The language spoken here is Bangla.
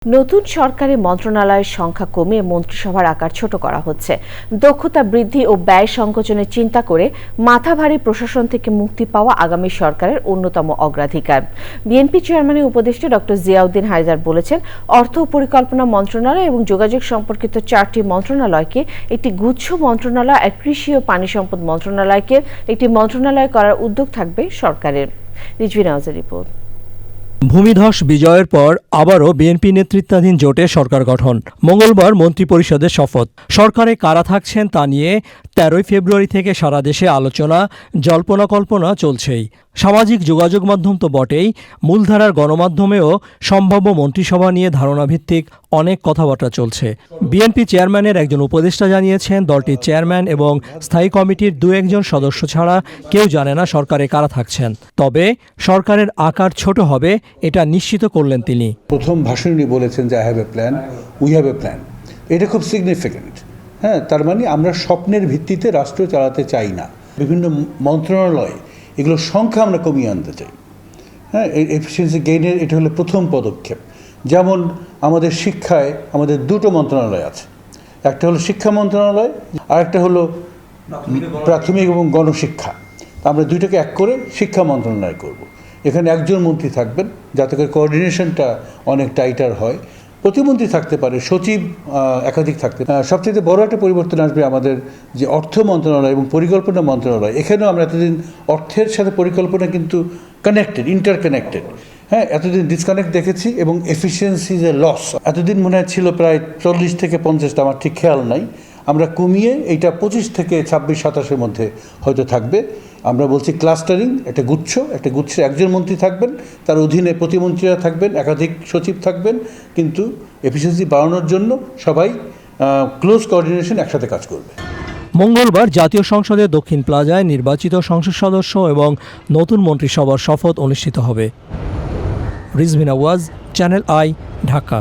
নতুন সরকারি মন্ত্রণালয়ের সংখ্যা কমিয়ে মন্ত্রিসভার আকার ছোট করা হচ্ছে। দক্ষতা বৃদ্ধি ও ব্যয় সংকোচনের চিন্তা করে মাথাভারী প্রশাসন থেকে মুক্তি পাওয়া আগামী সরকারের অন্যতম অগ্রাধিকার। বিএনপি চেয়ারম্যানের উপদেষ্টা ডক্টর জিয়াউদ্দিন হায়দার বলেছেন, অর্থ ও পরিকল্পনা মন্ত্রণালয় এবং যোগাযোগ সম্পর্কিত 4টি মন্ত্রণালয়কে একটি গুচ্ছ মন্ত্রণালয় আর কৃষি ও পানি সম্পদ মন্ত্রণালয়কে একটি মন্ত্রণালয় করার উদ্যোগ থাকবে সরকারের। রিজভী নাওয়াজের রিপোর্ট। ভূমিধস বিজয়ের পর আবারও বিএনপি নেতৃত্বাধীন জোটে সরকার গঠন। মঙ্গলবার মন্ত্রিপরিষদের শপথ। সরকারে কারা থাকছেন তা নিয়ে 13 ফেব্রুয়ারি থেকে সারা দেশে আলোচনা, জল্পনা কল্পনা চলছেই। সামাজিক যোগাযোগ মাধ্যম তো বটেই, মূলধারার গণমাধ্যমেও সম্ভাব্য মন্ত্রিসভা নিয়ে ধারণাভিত্তিক অনেক কথাবার্তা চলছে। বিএনপি চেয়ারম্যানের একজন উপদেষ্টা জানিয়েছেন, দলটির চেয়ারম্যান এবং স্থায়ী কমিটির 2-1 সদস্য ছাড়া কেউ জানে না সরকারে কারা থাকছেন। তবে সরকারের আকার ছোট হবে এটা নিশ্চিত করলেন তিনি। প্রথম ভাষণে বলেছেন যে I have a plan, we have a plan. এটা খুব সিগনিফিক্যান্ট। হ্যাঁ, তার মানে আমরা স্বপ্নের ভিত্তিতে রাষ্ট্র চালাতে চাই না। বিভিন্ন মন্ত্রণালয় এগুলোর সংখ্যা আমরা কমিয়ে আনতে চাই। হ্যাঁ, এফিসিয়েন্সি গেইনের এটা হলো প্রথম পদক্ষেপ। যেমন আমাদের শিক্ষায় আমাদের 2টো মন্ত্রণালয় আছে, একটা হলো শিক্ষা মন্ত্রণালয় আর একটা হলো প্রাথমিক এবং গণশিক্ষা। আমরা দুইটাকে এক করে শিক্ষা মন্ত্রণালয় করব। এখানে একজন মন্ত্রী থাকবেন যাতে করে কোঅর্ডিনেশনটা অনেক টাইটার হয়। প্রতিমন্ত্রী থাকতে পারে, সচিব একাধিক থাকতে পারে। সবচেয়ে বড় একটা পরিবর্তন আসবে আমাদের যে অর্থ মন্ত্রণালয় এবং পরিকল্পনা মন্ত্রণালয়। এখানেও আমরা এতদিন অর্থের সাথে পরিকল্পনা কিন্তু কানেক্টেড, ইন্টারকানেক্টেড। হ্যাঁ, এতদিন ডিসকানেক্ট দেখেছি এবং এফিসিয়েন্সি যে লস এতদিন মনে হয় ছিল প্রায় 40 থেকে 50টা, আমার ঠিক খেয়াল নাই। আমরা কমিয়ে এইটা 25 থেকে 26-27-এর মধ্যে হয়তো থাকবে। আমরা বলছি ক্লাস্টারিং, একটা গুচ্ছের একজন মন্ত্রী থাকবেন, তার অধীনে প্রতিমন্ত্রীরা থাকবেন, একাধিক সচিব থাকবেন, কিন্তু এফিসিয়েন্সি বাড়ানোর জন্য সবাই ক্লোজ কোঅর্ডিনেশন একসাথে কাজ করবে। মঙ্গলবার জাতীয় সংসদের দক্ষিণ প্লাজায় নির্বাচিত সংসদ সদস্য এবং নতুন মন্ত্রিসভার শপথ অনুষ্ঠিত হবে। Rizvi Nawaz, channel I, Dhaka.